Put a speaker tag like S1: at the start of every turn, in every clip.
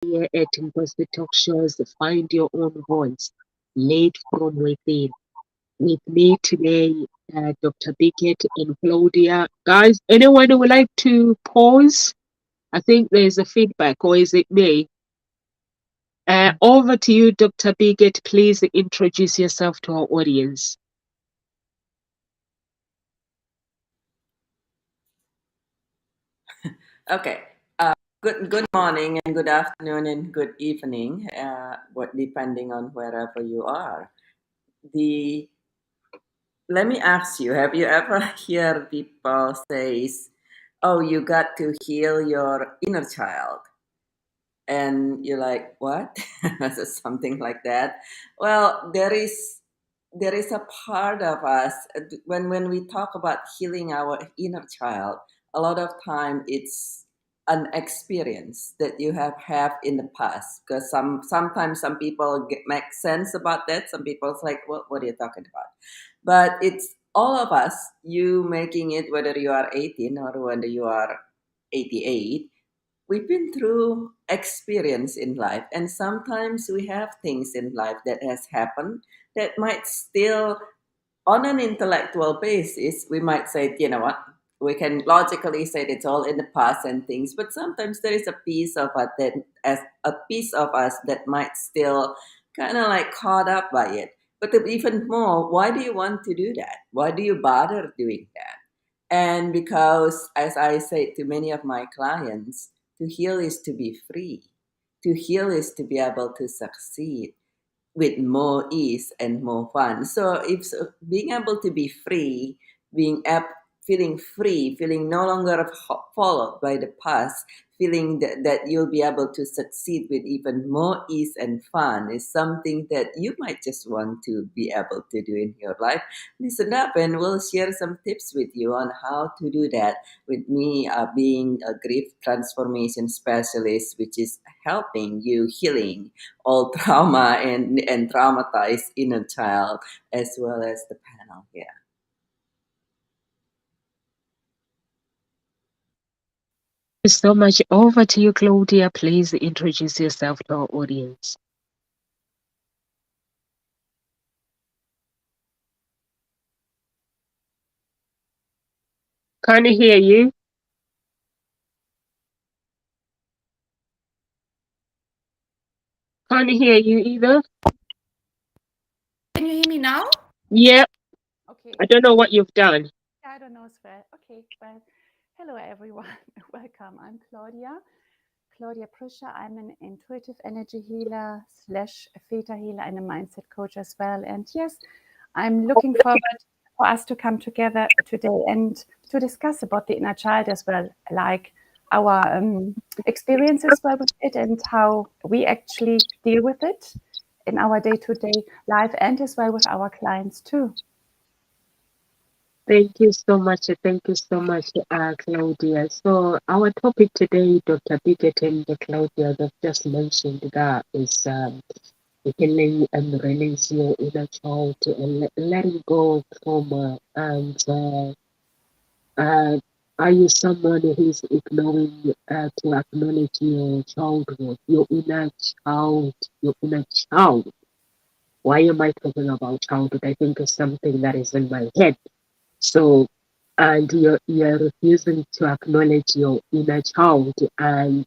S1: here at Imposter Talk Shows, Find Your Own Voice, Lead from Within. With me today, Dr. Bickett and Claudia. Guys, anyone who would like to pause? I think there's a feedback, or is it me? Over to you, Dr. Bickett. Please introduce yourself to our audience.
S2: Okay. Good morning and good afternoon and good evening, depending on wherever you are. Let me ask you: have you ever heard people says, "Oh, you got to heal your inner child," and you're like, "What?" Something like that. Well, there is a part of us when we talk about healing our inner child. A lot of time it's an experience that you have in the past, because sometimes some people make sense about that. Some people's like, what are you talking about? But it's all of us, you making it, whether you are 18 or whether you are 88. We've been through experience in life, and sometimes we have things in life that has happened that might still, on an intellectual basis, we might say, you know what, we can logically say it's all in the past and things, but sometimes there is a piece of us that might still kind of like caught up by it. But even more, why do you want to do that? Why do you bother doing that? And because, as I say to many of my clients, to heal is to be free. To heal is to be able to succeed with more ease and more fun. So if being able to be free, feeling free, feeling no longer followed by the past, feeling that you'll be able to succeed with even more ease and fun is something that you might just want to be able to do in your life. Listen up and we'll share some tips with you on how to do that, with me being a grief transformation specialist, which is helping you healing all trauma and traumatized inner child, as well as the panel here.
S1: Thank you so much. Over to you, Claudia. Please introduce yourself to our audience. Can't hear you. Can't hear you either.
S3: Can you hear me now?
S1: Yep.
S3: Okay.
S1: I don't know what you've done.
S3: I don't know as well. Okay, well, hello everyone. Welcome. I'm Claudia Pruscher. I'm an intuitive energy healer slash a theta healer and a mindset coach as well. And yes, I'm looking forward for us to come together today and to discuss about the inner child as well, like our experience as well with it and how we actually deal with it in our day-to-day life and as well with our clients too.
S1: Thank you so much. Thank you so much, Claudia. So our topic today, Dr. Biggett and Claudia, have just mentioned that is healing and release your inner child and letting go of trauma. And are you someone who's ignoring to acknowledge your childhood, your inner child, your inner child? Why am I talking about childhood? I think it's something that is in my head. So, and you're refusing to acknowledge your inner child, and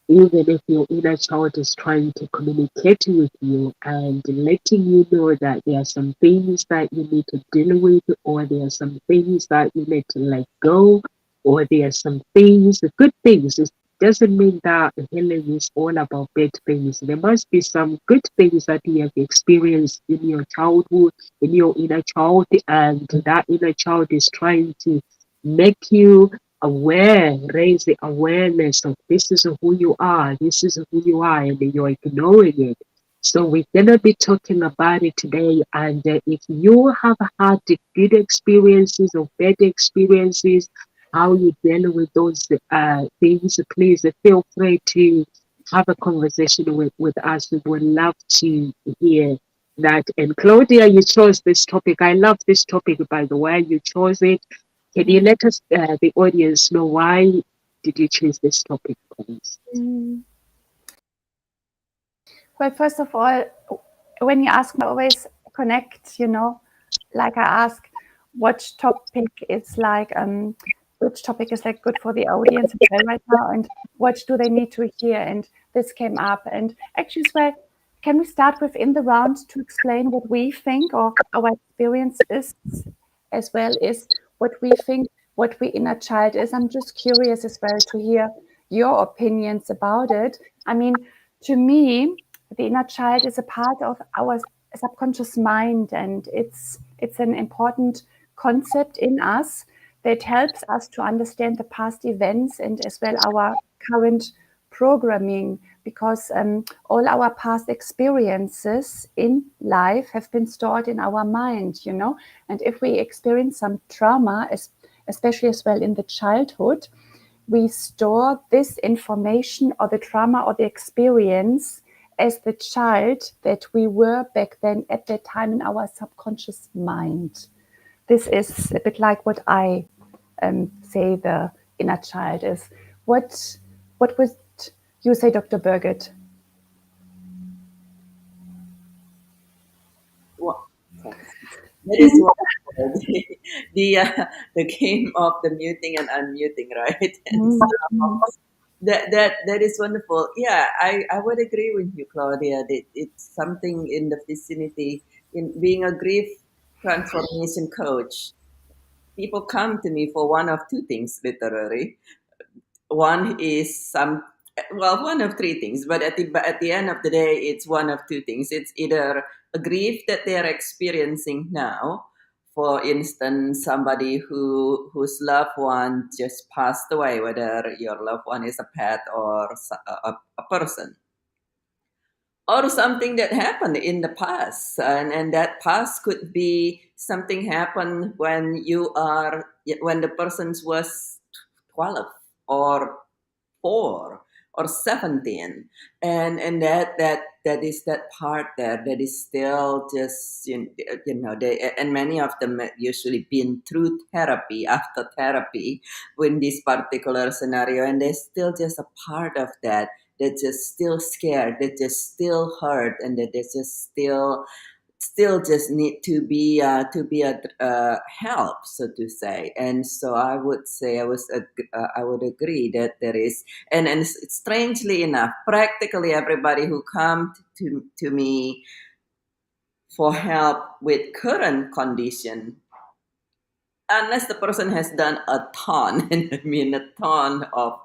S1: even if your inner child is trying to communicate with you and letting you know that there are some things that you need to deal with, or there are some things that you need to let go, or there are some things, good things. It doesn't mean that healing is all about bad things. There must be some good things that you have experienced in your childhood, in your inner child, and that inner child is trying to make you aware, raise the awareness of this is who you are, and you're ignoring it. So we're gonna be talking about it today. And if you have had good experiences or bad experiences, how you deal with those things, please feel free to have a conversation with us. We would love to hear that. And Claudia, you chose this topic. I love this topic, by the way. You chose it. Can you let us, the audience, know why did you choose this topic, please?
S3: Well, first of all, when you ask me, I always connect, like I ask what topic is like, which topic is like good for the audience as well right now, and what do they need to hear? And this came up. And actually, as well, can we start within the round to explain what we think or our experience is, as well as what we think, what we inner child is? I'm just curious as well to hear your opinions about it. I mean, to me, the inner child is a part of our subconscious mind, and it's an important concept in us that helps us to understand the past events and as well our current programming, because all our past experiences in life have been stored in our mind, and if we experience some trauma, especially as well in the childhood, we store this information or the trauma or the experience as the child that we were back then at that time in our subconscious mind. This is a bit like what I say the inner child is. What would you say, Dr. Birgit?
S2: Well, that is wonderful. The game of the muting and unmuting, right? And so that is wonderful. Yeah, I would agree with you, Claudia, that it's something in the vicinity. In being a grief transformation coach, people come to me for one of two things, literally. One is one of three things, but at the end of the day, it's one of two things. It's either a grief that they are experiencing now. For instance, somebody whose loved one just passed away, whether your loved one is a pet or a person, or something that happened in the past, and that past could be something happened when the person was 12 or 4 or 17, and that is that part there that is still just they, and many of them usually been through therapy after therapy in this particular scenario, and they're still just a part of that. They're just still scared, they just still hurt, and that they just still just need to be help, so to say. And so I would say I would agree that there is, and strangely enough, practically everybody who come to me for help with current condition, unless the person has done a ton, and I mean a ton of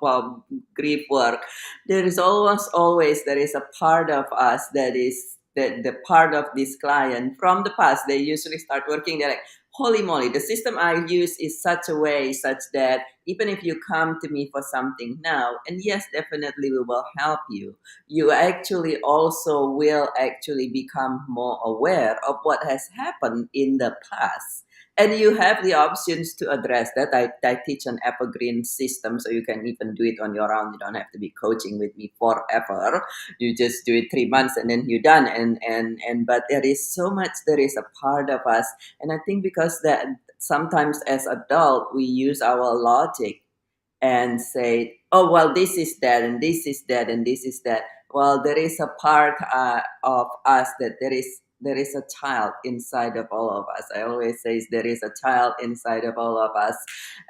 S2: grief work, there is always there is a part of us that is the part of this client from the past. They usually start working. They're like, holy moly, the system I use is such a way such that even if you come to me for something now, and yes, definitely we will help you, you actually also will actually become more aware of what has happened in the past, and you have the options to address that. I teach an evergreen system, so you can even do it on your own. You don't have to be coaching with me forever. You just do it 3 months and then you're done. And but there is so much, there is a part of us, and I think because that sometimes as adult we use our logic and say, oh well, this is that and this is that and this is that. Well, there is a part of us that there is a child inside of all of us. I always say there is a child inside of all of us,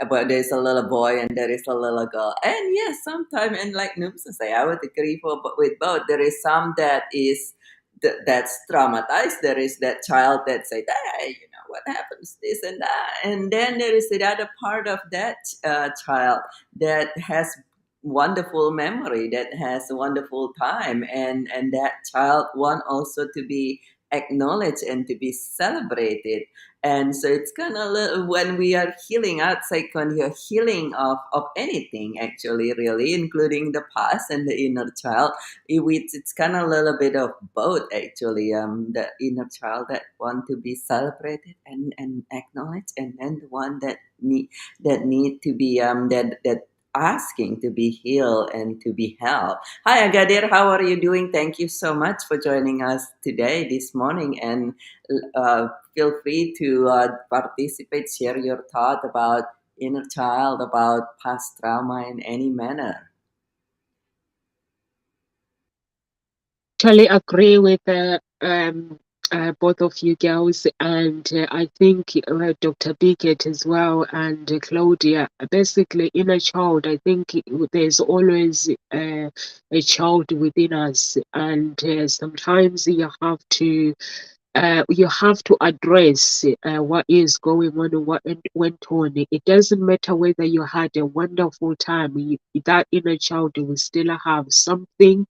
S2: but there's a little boy and there is a little girl. And yes, sometimes, and like Noobs say, I would agree with both. There is some that is that's traumatized. There is that child that say, hey, what happens this and that, and then there is the other part of that child that has wonderful memory, that has a wonderful time, and that child want also to be acknowledged and to be celebrated. And so it's kind of when we are healing outside, when you're healing of anything, actually, really, including the past and the inner child, it's kind of a little bit of both, actually. The inner child that want to be celebrated and acknowledged, and then the one that need to be that asking to be healed and to be helped. Hi, Agadir. How are you doing? Thank you so much for joining us today, this morning, and feel free to participate, share your thought about inner child, about past trauma in any manner.
S1: totally agree with both of you girls, and I think Dr. Bigot as well, and Claudia. Basically, inner child, I think there's always a child within us, and sometimes you have to address what is going on and what went on. It doesn't matter whether you had a wonderful time, that inner child will still have something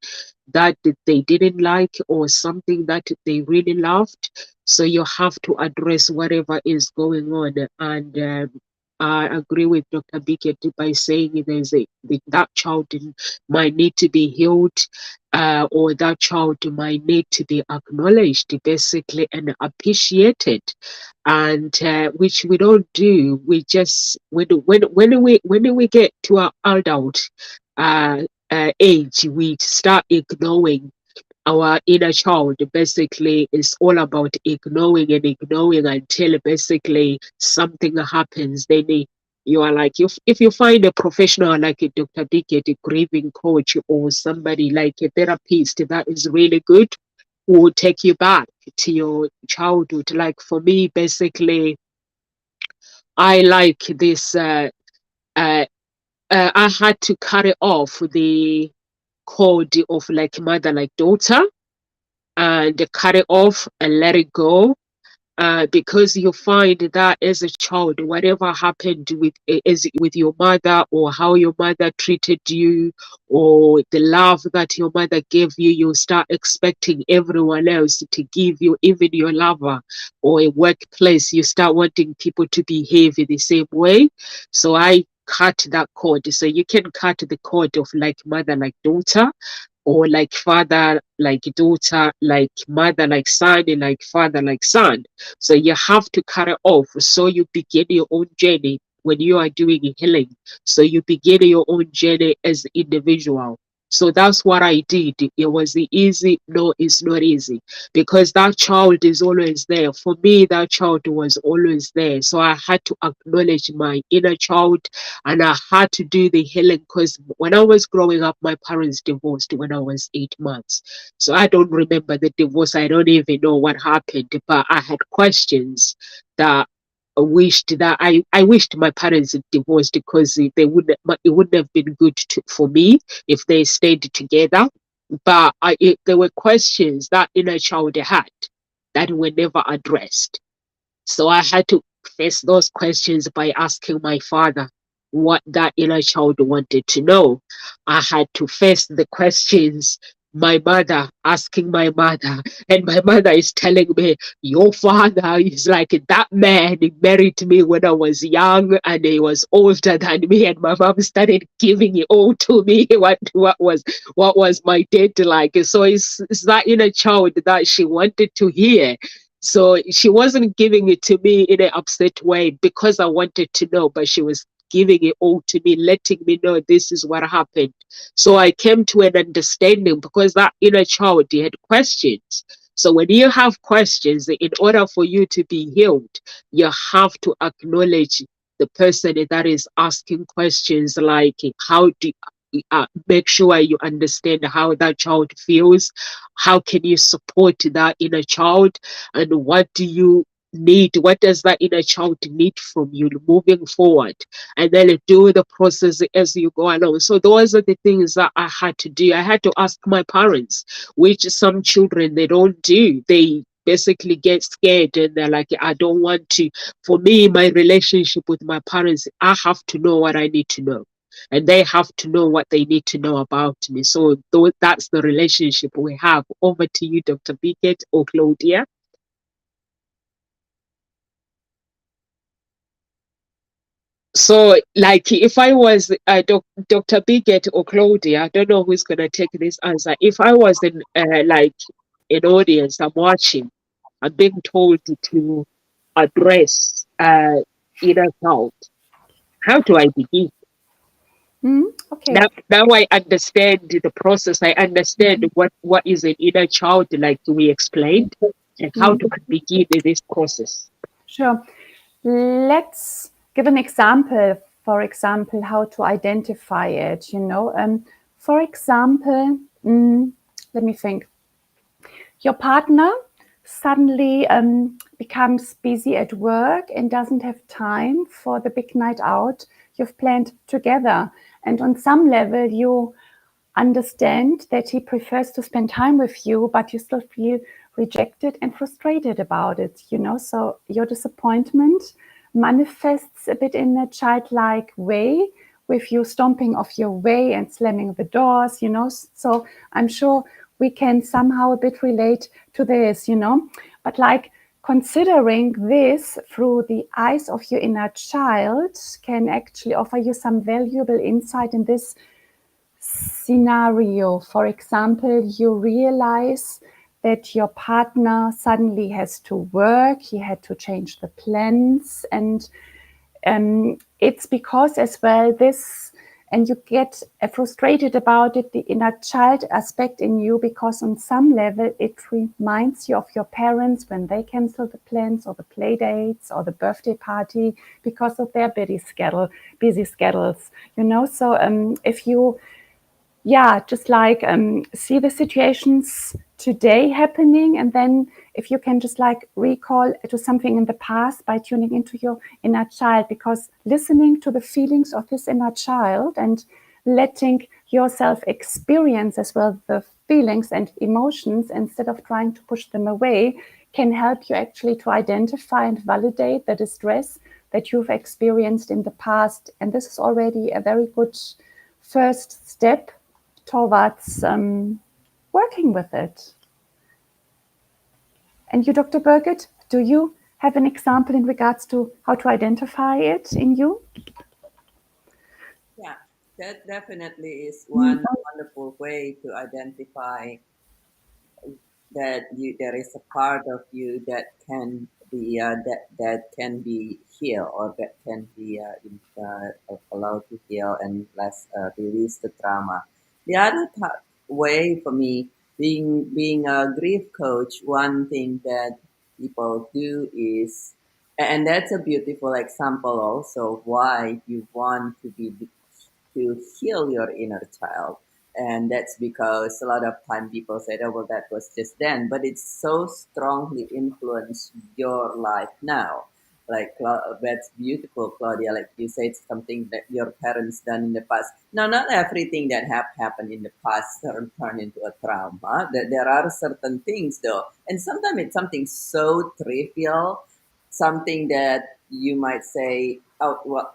S1: that they didn't like or something that they really loved. So you have to address whatever is going on. And I agree with Dr. Bicket by saying that child might need to be healed, or that child might need to be acknowledged basically and appreciated, and which we don't do. We just when we get to our adult age, we start ignoring our inner child. Basically, it's all about ignoring and ignoring until basically something happens. Then you are like, if you find a professional like a Dr. Bicket, a grieving coach, or somebody like a therapist that is really good, who will take you back to your childhood. Like for me, basically, I like this. I had to carry off the code of like mother, like daughter, and carry off and let it go, because you find that as a child, whatever happened with your mother, or how your mother treated you, or the love that your mother gave you, you start expecting everyone else to give you, even your lover or a workplace, you start wanting people to behave in the same way. So I cut that cord. So you can cut the cord of like mother, like daughter, or like father, like daughter, like mother, like son, and like father, like son. So you have to cut it off. So you begin your own journey when you are doing healing. So you begin your own journey as an individual. So that's what I did. It was easy. No, it's not easy, because that child is always there. For me, that child was always there. So I had to acknowledge my inner child, and I had to do the healing, because when I was growing up, my parents divorced when I was 8 months. So I don't remember the divorce. I don't even know what happened, but I had questions that I wished my parents had divorced, because it wouldn't have been good for me if they stayed together. But there were questions that inner child had that were never addressed. So I had to face those questions by asking my father what that inner child wanted to know. I had to face the questions my mother, asking my mother, and my mother is telling me, your father is like that man. He married me when I was young and he was older than me, and my mom started giving it all to me. What was my dad like? So it's that inner child that she wanted to hear. So she wasn't giving it to me in an upset way because I wanted to know, but she was giving it all to me, letting me know this is what happened. So I came to an understanding, because that inner child had questions. So when you have questions, in order for you to be healed, you have to acknowledge the person that is asking questions, like how do make sure you understand how that child feels, how can you support that inner child, and what do you need, what does that inner child need from you moving forward, and then do the process as you go along. So those are the things that I had to do. I had to ask my parents, which some children they don't do. They basically get scared and they're like, I don't want to. For me, my relationship with my parents, I have to know what I need to know, and they have to know what they need to know about me. So that's the relationship we have. Over to you, Dr. Bicket or Claudia. So, like, if I was Dr. Biget or Claudia, I don't know who's gonna take this answer. If I was in like an audience, I'm watching, I'm being told to address inner child, how do I begin?
S3: Okay.
S1: Now I understand the process. I understand what is an inner child, like we explained, and how do I begin in this process?
S3: Sure. Let's give an example. For example, how to identify it. For example, let me think. your partner suddenly becomes busy at work and doesn't have time for the big night out you've planned together. And on some level, you understand that he prefers to spend time with you, but you still feel rejected and frustrated about it, So your disappointment manifests a bit in a childlike way, with you stomping off your way and slamming the doors, So I'm sure we can somehow a bit relate to this, But like considering this through the eyes of your inner child can actually offer you some valuable insight in this scenario. For example, you realize that your partner suddenly has to work, he had to change the plans, and it's because as well this, and you get frustrated about it, the inner child aspect in you, because on some level it reminds you of your parents when they cancel the plans or the play dates or the birthday party because of their busy schedules, So if you just like see the situations today happening, and then if you can just like recall to something in the past by tuning into your inner child, because listening to the feelings of this inner child and letting yourself experience as well the feelings and emotions instead of trying to push them away can help you actually to identify and validate the distress that you've experienced in the past. And this is already a very good first step towards working with it. And you, Dr. Birgit, do you have an example in regards to how to identify it in you?
S2: Yeah, that definitely is one wonderful way to identify that there is a part of you that can be that can be healed, or that can be allowed to heal and less release the trauma. The other way for me, being a grief coach, one thing that people do is, and that's a beautiful example also of why you want to heal your inner child. And that's because a lot of time people say, oh, well, that was just then. But it's so strongly influenced your life now. Like, that's beautiful, Claudia. Like you said, something that your parents done in the past. Now, not everything that have happened in the past turn into a trauma. There are certain things, though. And sometimes it's something so trivial, something that you might say, oh, well,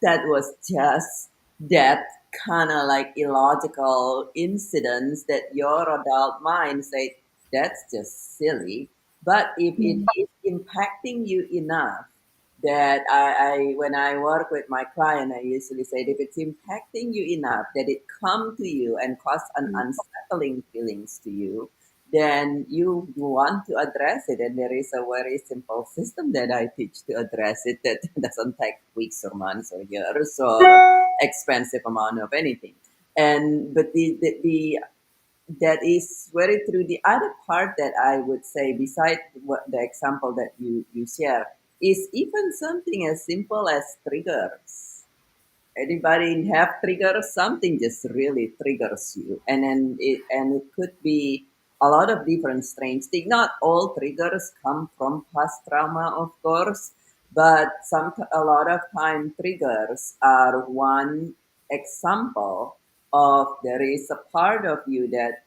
S2: that was just that kind of like illogical incidents that your adult mind said, that's just silly. But if it is impacting you enough, that I when I work with my client, I usually say, if it's impacting you enough that it come to you and cause an unsettling feelings to you, then you want to address it. And there is a very simple system that I teach to address it that doesn't take weeks or months or years or expensive amount of anything. And but the that is very true. The other part that I would say, beside what the example that you share, is even something as simple as triggers. Anybody have triggers? Something just really triggers you, and then it could be a lot of different strange things. Not all triggers come from past trauma, of course, but a lot of time triggers are one example of there is a part of you that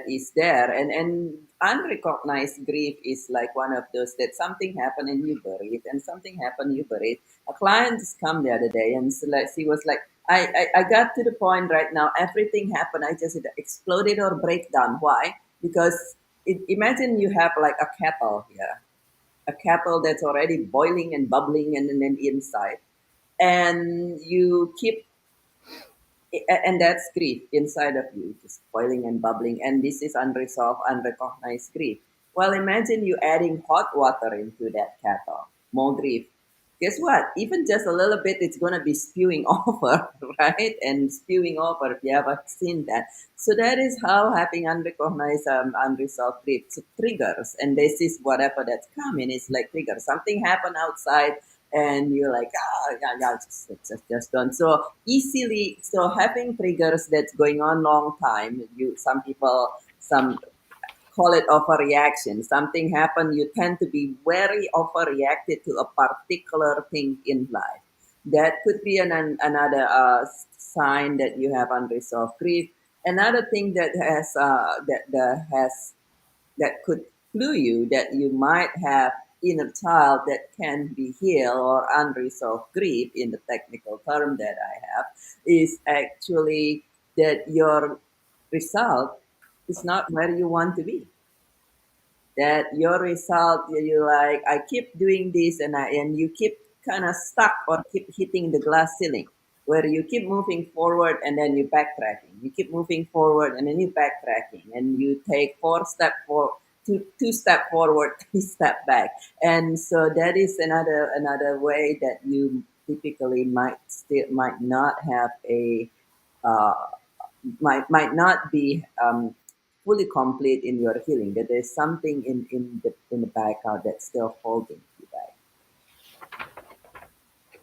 S2: is there, and unrecognized grief is like one of those that something happened and you bury it, and something happened you bury it. A client just come the other day and she was like, I got to the point right now, everything happened, I just exploded or break down. Why? Because imagine you have like a kettle here, a kettle that's already boiling and bubbling and then inside, and you keep, and that's grief inside of you, just boiling and bubbling. And this is unresolved, unrecognized grief. Well, imagine you adding hot water into that kettle, more grief. Guess what? Even just a little bit, it's going to be spewing over, right? And spewing over, if you haven't seen that. So that is how having unrecognized, unresolved grief, so triggers. And this is whatever that's coming, is like triggers. Something happened outside, and you're like, yeah, just done. So easily, so having triggers that's going on long time, some people, some call it overreaction. Something happened, you tend to be very overreacted to a particular thing in life. That could be another sign that you have unresolved grief. Another thing that could clue you that you might have inner child that can be healed or unresolved grief, in the technical term that I have, is actually that your result is not where you want to be. That your result, you like, I keep doing this, and you keep kind of stuck or keep hitting the glass ceiling, where you keep moving forward and then you backtracking. You keep moving forward and then you backtracking, and you take two step forward, three step back. And so that is another way that you typically might not have a uh, might not be fully complete in your healing. That there's something in the background that's still holding you back.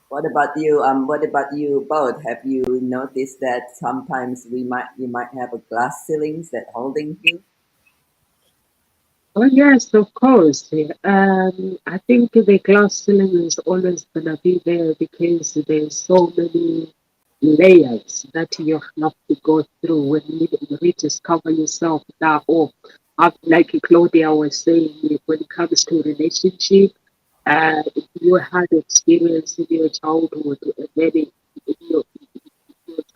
S2: What about you? What about you both? Have you noticed that sometimes you might have a glass ceilings that holding you?
S1: Oh yes, of course. I think the glass ceiling is always gonna be there because there's so many layers that you have to go through when you rediscover yourself. That like Claudia was saying, when it comes to relationship, if you had experience in your childhood, maybe in your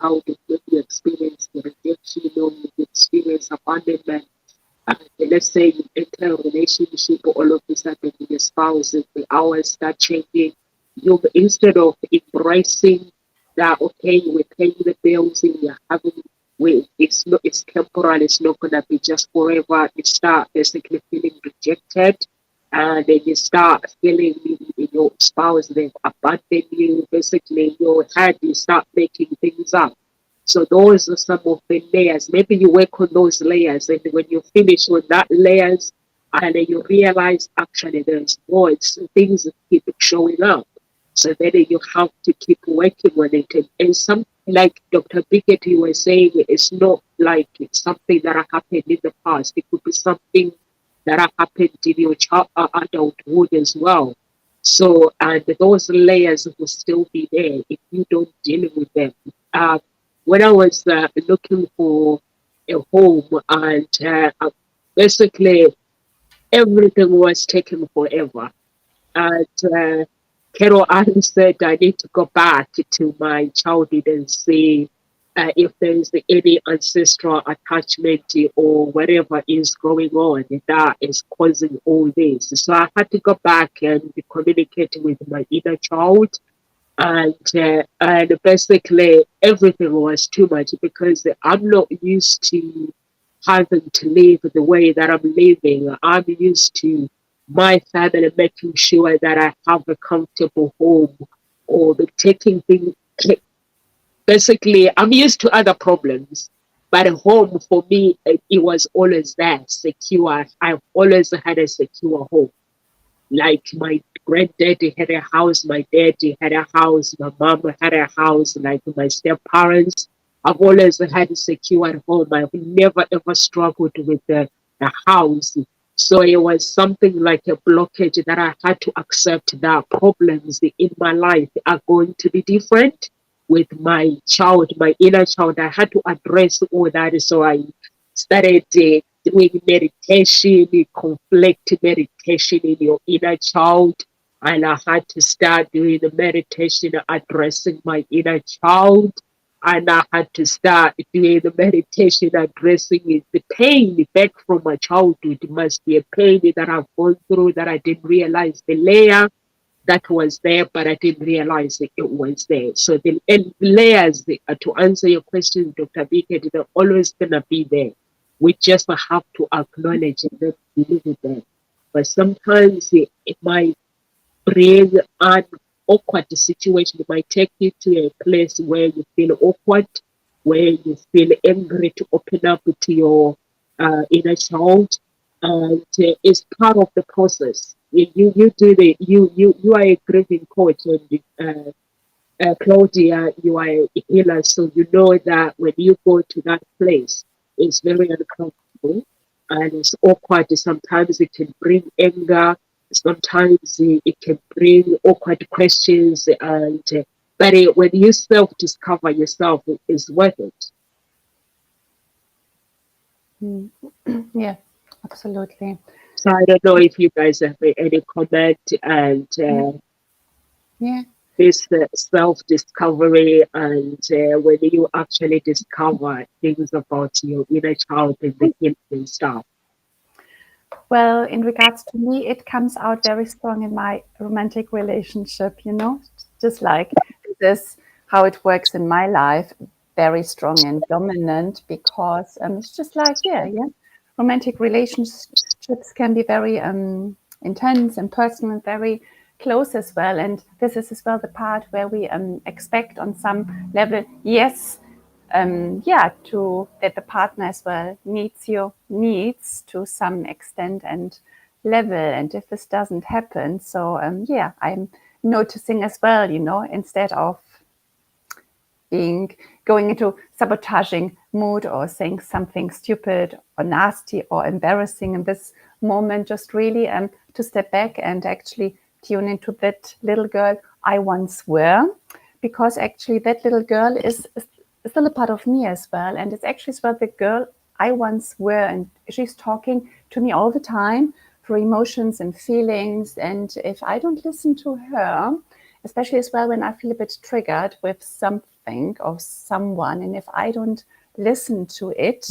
S1: childhood, maybe you experienced rejection or you experience abandonment, let's say you enter a relationship, all of a sudden your spouse, the hours start changing. You, instead of embracing that, okay, we're paying the bills and you're having, it's temporal, it's not gonna be just forever. You start basically feeling rejected, and then you start feeling your spouse, they've abandoned you. Basically, in your head, you start making things up. So those are some of the layers. Maybe you work on those layers, and when you finish with that layers, and then you realize actually there's more. Things that keep showing up. So then you have to keep working on it. And something like Dr. Bickett, you were saying, it's not like it's something that happened in the past. It could be something that happened in your adulthood as well. So, and those layers will still be there if you don't deal with them. When I was looking for a home, and basically everything was taken forever. And Carol Ann said I need to go back to my childhood and see if there's any ancestral attachment or whatever is going on that is causing all this. So I had to go back and communicate with my inner child, and basically everything was too much because I'm not used to having to live the way that I'm living. I'm used to my family making sure that I have a comfortable home, or the taking things. Basically, I'm used to other problems, but a home for me, it was always there, secure. I've always had a secure home. Like my granddaddy had a house, my daddy had a house, my mom had a house, like my step parents. I've always had a secure home. I've never ever struggled with the house. So it was something like a blockage that I had to accept that problems in my life are going to be different with my child, my inner child. I had to address all that. So I started doing meditation, conflict meditation in your inner child. And I had to start doing the meditation addressing my inner child. And I had to start doing the meditation addressing it. The pain back from my childhood must be a pain that I've gone through that I didn't realize the layer that was there, but I didn't realize it was there. So the layers, to answer your question, Dr. Bickett, they're always going to be there. We just have to acknowledge and not live with them. But sometimes it might bring an awkward situation. It might take you to a place where you feel awkward, where you feel angry to open up to your inner child, and it's part of the process. You do you are a grieving coach, and Claudia, you are a healer, so you know that when you go to that place, it's very uncomfortable. and it's awkward. Sometimes it can bring anger. Sometimes it can bring awkward questions. And but when you self-discover yourself, it's worth it.
S3: Mm. Yeah, absolutely.
S1: So I don't know if you guys have any comment and
S3: Yeah.
S1: this self-discovery and when you actually discover things about your inner child and the healing and stuff.
S3: Well, in regards to me, it comes out very strong in my romantic relationship, just like this is how it works in my life, very strong and dominant because it's just like, yeah. Romantic relationships can be very intense and personal and very close as well. And this is as well the part where we expect on some level, yes, to that the partner as well meets your needs to some extent and level. And if this doesn't happen, so I'm noticing as well, instead of going into sabotaging mood or saying something stupid or nasty or embarrassing in this moment, just really to step back and actually tune into that little girl I once were, because actually that little girl is still a part of me as well, and it's actually as well the girl I once were, and she's talking to me all the time for emotions and feelings. And if I don't listen to her, especially as well when I feel a bit triggered with something or someone, and if I don't listen to it,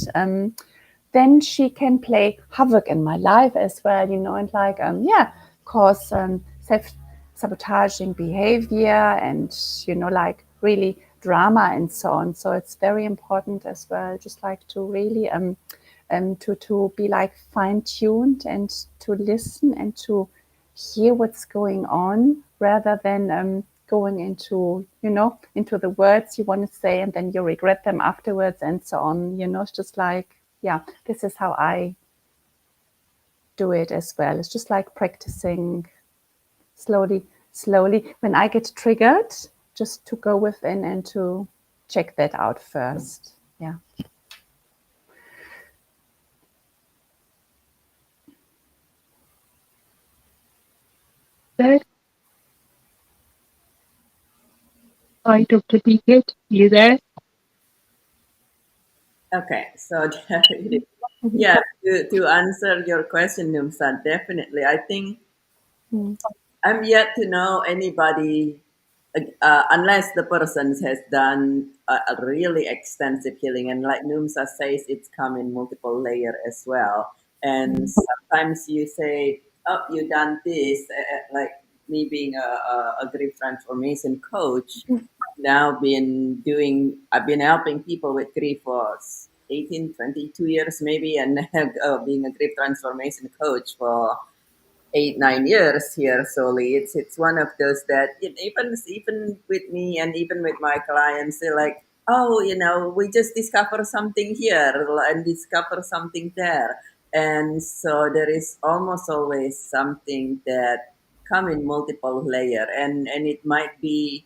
S3: then she can play havoc in my life as well, and like, cause self-sabotaging behavior and, like really drama and so on. So it's very important as well, just like to really to be like fine-tuned and to listen and to hear what's going on rather than going into into the words you want to say and then you regret them afterwards and so on. It's just like, yeah, this is how I do it as well. It's just like practicing slowly when I get triggered, just to go within and to check that out first. Yeah.
S1: There. Hi, Dr. Pickett, you there?
S2: Okay, so yeah, to answer your question, Numsa, definitely. I think I'm yet to know anybody, unless the person has done a really extensive healing. And like Numsa says, it's come in multiple layer as well. And sometimes you say, oh, you done this, like me being a grief transformation coach, I've been helping people with grief for 18, 22 years maybe, and being a grief transformation coach for 8, 9 years here solely. It's one of those that even with me and even with my clients, they're like, oh, we just discover something here and discover something there. And so there is almost always something that come in multiple layer, and it might be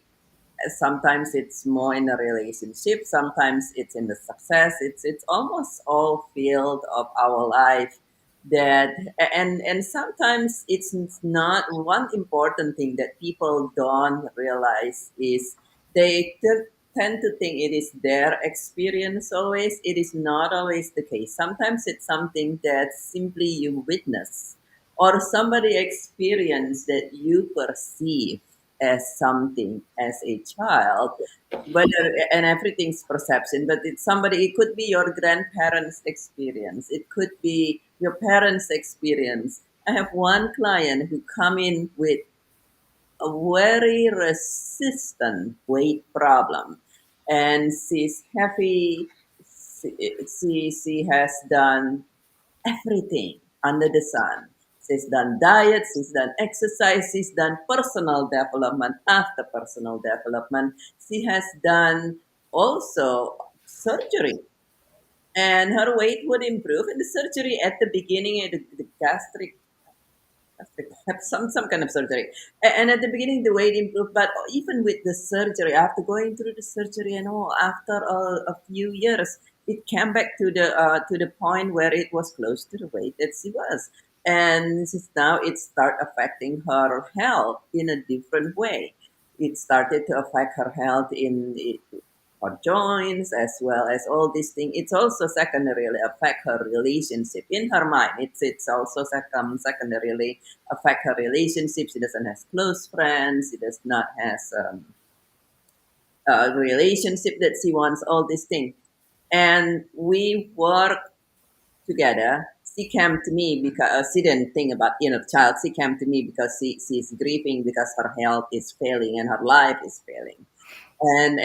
S2: sometimes it's more in a relationship, sometimes it's in the success, it's almost all field of our life that, and sometimes it's not. One important thing that people don't realize is they tend to think it is their experience always. It is not always the case. Sometimes it's something that simply you witness or somebody experience that you perceive as something as a child, whether, and everything's perception, but it's somebody. It could be your grandparents experience, it could be your parents experience. I have one client who come in with a very resistant weight problem, and she's heavy. She has done everything under the sun. She's done diet, she's done exercise, she's done personal development after personal development. She has done also surgery, and her weight would improve. In the surgery at the beginning, the gastric have some kind of surgery. And at the beginning, the weight improved, but even with the surgery, after going through the surgery and all, after a few years, it came back to the point where it was close to the weight that she was, and now it started affecting her health in a different way. It started to affect her health in her joints as well as all these things. It's also secondarily affect her relationship in her mind. It's also secondarily affect her relationship. She doesn't have close friends. She does not has a relationship that she wants. All these things, and we work together. She came to me because she didn't think about inner child. She came to me because she's grieving because her health is failing and her life is failing. And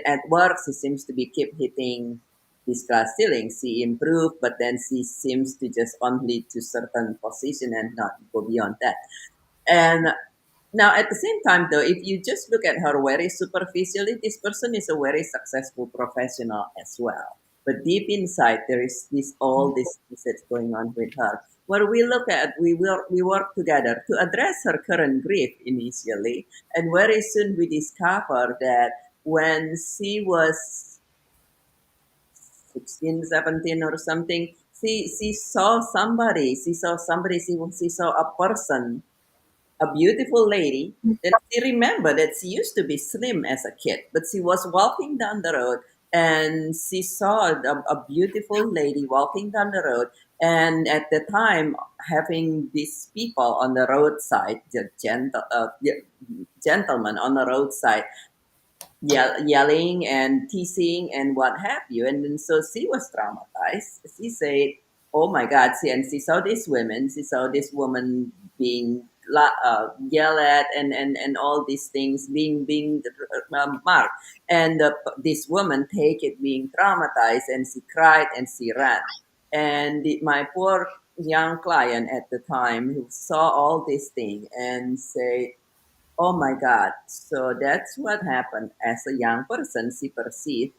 S2: at work, she seems to be keep hitting this glass ceiling. She improved, but then she seems to just only to certain position and not go beyond that. And now, at the same time, though, if you just look at her very superficially, this person is a very successful professional as well. But deep inside, there is all this that's going on with her. What we look at, we work together to address her current grief initially, and very soon we discover that when she was 16, 17, or something, she saw somebody, she saw a person, a beautiful lady, that she remembered that she used to be slim as a kid, but she was walking down the road and she saw a beautiful lady walking down the road. And at the time, having these people on the roadside, the gentlemen on the roadside, yelling and teasing and what have you. And then so she was traumatized. She said, "Oh my God!" She saw these women. She saw this woman being yelled at and all these things being marked. And this woman take it being traumatized, and she cried and she ran. And my poor young client at the time who saw all these things and said, "Oh my God." So that's what happened as a young person. She perceived,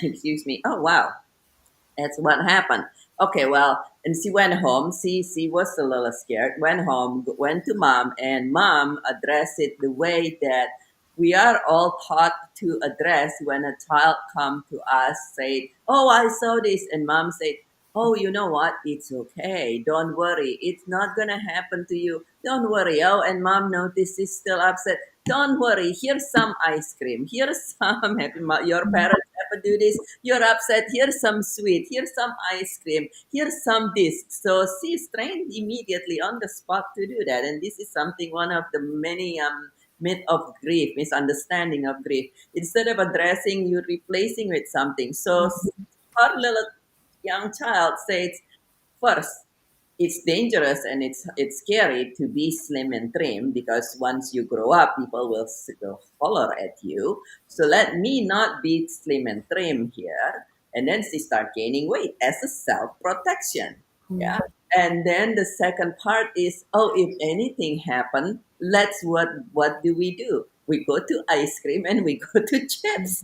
S2: excuse me, oh wow, that's what happened. Okay, well, and she went home. She was a little scared, went home, went to mom, and mom addressed it the way that we are all taught to address when a child come to us, say, "Oh, I saw this," and mom said, "Oh, you know what? It's okay. Don't worry. It's not gonna happen to you. Don't worry." Oh, and mom noticed she's still upset. "Don't worry. Here's some ice cream. Here's some happy. Your parents ever do this? You're upset. Here's some sweet. Here's some ice cream. Here's some this." So she's trained immediately on the spot to do that, and this is something, one of the many myth of grief, misunderstanding of grief. Instead of addressing, you're replacing with something. So her little young child says, first, it's dangerous and it's scary to be slim and trim, because once you grow up, people will holler at you. So let me not be slim and trim here. And then she start gaining weight as a self protection. Yeah. And then the second part is, oh, if anything happen, what do? We go to ice cream and we go to chips.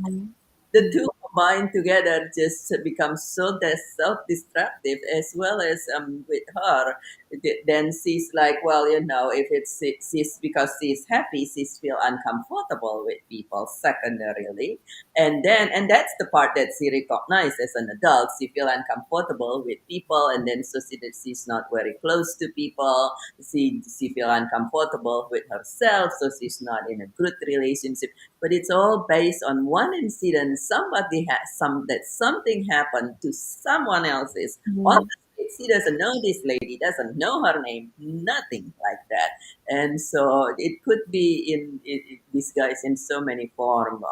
S2: The two combined together just becomes so self-destructive, as well as with her. Then she's like, well, if she's because she's happy, she's feel uncomfortable with people secondarily. And that's the part that she recognized as an adult. She feel uncomfortable with people, and then so she's not very close to people. She feel uncomfortable with herself, so she's not in a good relationship. But it's all based on one incident. Somebody has something happened to someone else's on the street. She doesn't know this lady, doesn't know her name, nothing like that. And so it could be in disguised in so many forms.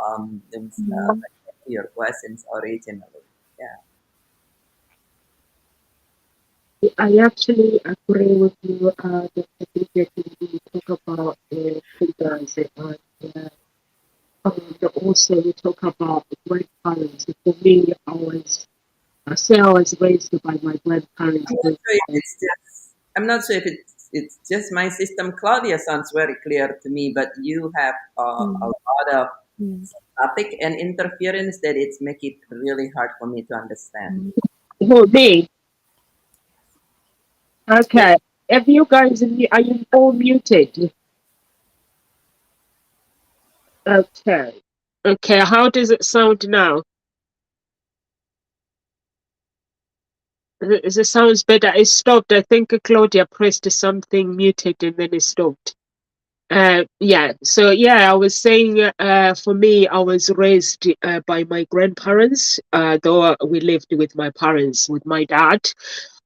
S2: Your questions originally, yeah.
S1: I actually agree with you, Dr. Bridget, when you talk about figures and also you talk about grandparents. For me, I say I was raised by my grandparents.
S2: I'm not sure if it's just my system. Claudia sounds very clear to me, but you have a lot of static and interference that it's make it really hard for me to understand.
S1: Who, me? Okay. If you guys, are you all muted? Okay. Okay, how does it sound now? It sounds better. It stopped. I think Claudia pressed something muted and then it stopped. Yeah. So yeah, I was saying, for me, I was raised by my grandparents. Though we lived with my parents, with my dad.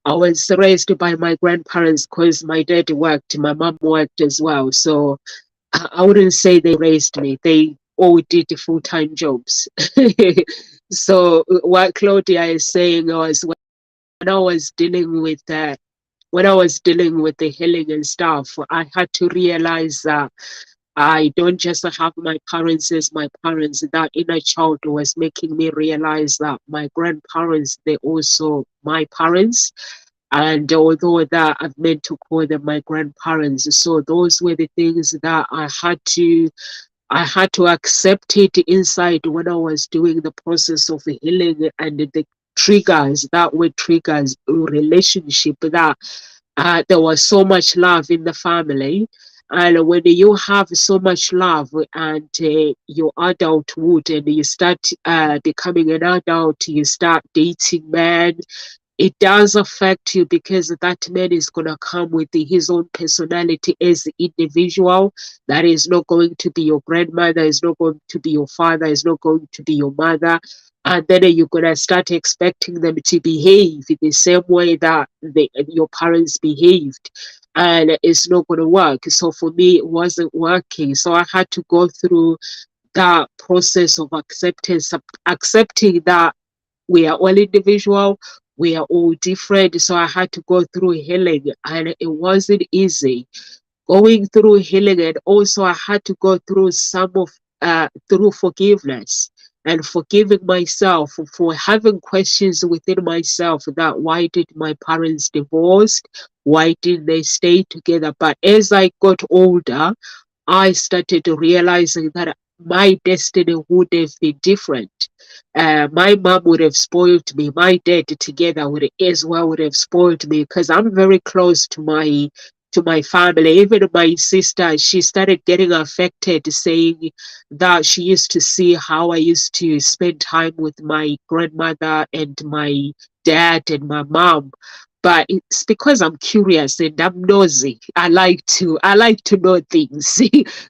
S1: I was raised by my grandparents because my dad worked, my mom worked as well. So I wouldn't say they raised me. They all did full-time jobs. So what Claudia is saying was when I was dealing with when I was dealing with the healing and stuff, I had to realize that I don't just have my parents as my parents. That inner child was making me realize that my grandparents, they're also my parents. And although that I've meant to call them my grandparents, so those were the things that I had to accept it inside when I was doing the process of healing, and the triggers that were triggers relationship that there was so much love in the family. And when you have so much love and your adulthood and you start becoming an adult, you start dating men, it does affect you because that man is going to come with his own personality as an individual. That is not going to be your grandmother, is not going to be your father, is not going to be your mother. And then you're going to start expecting them to behave in the same way that your parents behaved. And it's not going to work. So for me, it wasn't working. So I had to go through that process of acceptance, accepting that we are all individual, we are all different. So I had to go through healing, and it wasn't easy going through healing. And also I had to go through some of through forgiveness and forgiving myself for having questions within myself that why did my parents divorce, why did they stay together. But as I got older, I started realizing that my destiny would have been different. My mom would have spoiled me. My dad together would as well would have spoiled me because I'm very close to my family. Even my sister, she started getting affected, saying that she used to see how I used to spend time with my grandmother and my dad and my mom. But it's because I'm curious and I'm nosy. I like to know things.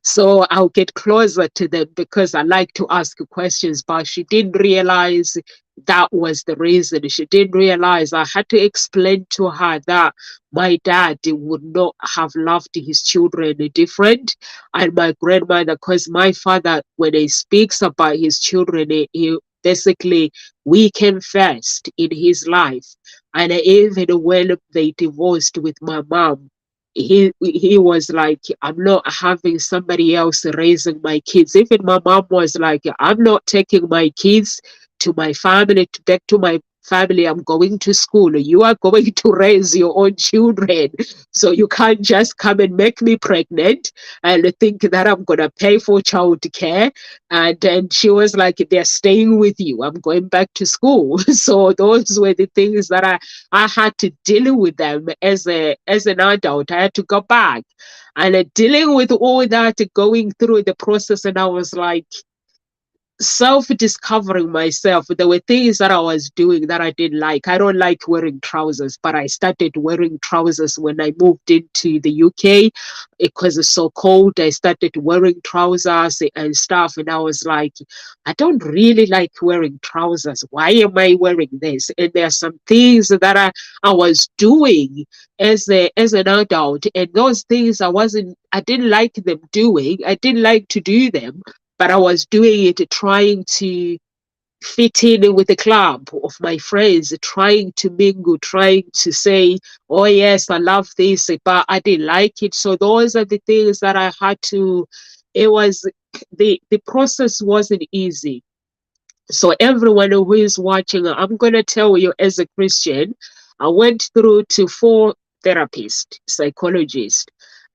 S1: So I'll get closer to them because I like to ask questions. But she didn't realize that was the reason. She didn't realize I had to explain to her that my dad would not have loved his children different, and my grandmother, because my father, when he speaks about his children, he basically, we came first in his life. And even when they divorced with my mom, he was like, I'm not having somebody else raising my kids. Even my mom was like, I'm not taking my kids to my family, back to my family. I'm going to school. You are going to raise your own children. So you can't just come and make me pregnant and think that I'm going to pay for childcare. And then she was like, they're staying with you. I'm going back to school. So those were the things that I had to deal with them as an adult. I had to go back and dealing with all that, going through the process. And I was like, self-discovering myself. There were things that I was doing that I didn't like. I don't like wearing trousers, but I started wearing trousers when I moved into the UK because it's so cold. I started wearing trousers and stuff, and I was like, I don't really like wearing trousers. Why am I wearing this? And there are some things that I was doing as an adult, and those things I didn't like them doing. I didn't like to do them, but I was doing it trying to fit in with the club of my friends, trying to mingle, trying to say, oh yes, I love this, but I didn't like it. So those are the things that I had to, it was, the process wasn't easy. So everyone who is watching, I'm going to tell you as a Christian, I went through to 4 therapists, psychologists,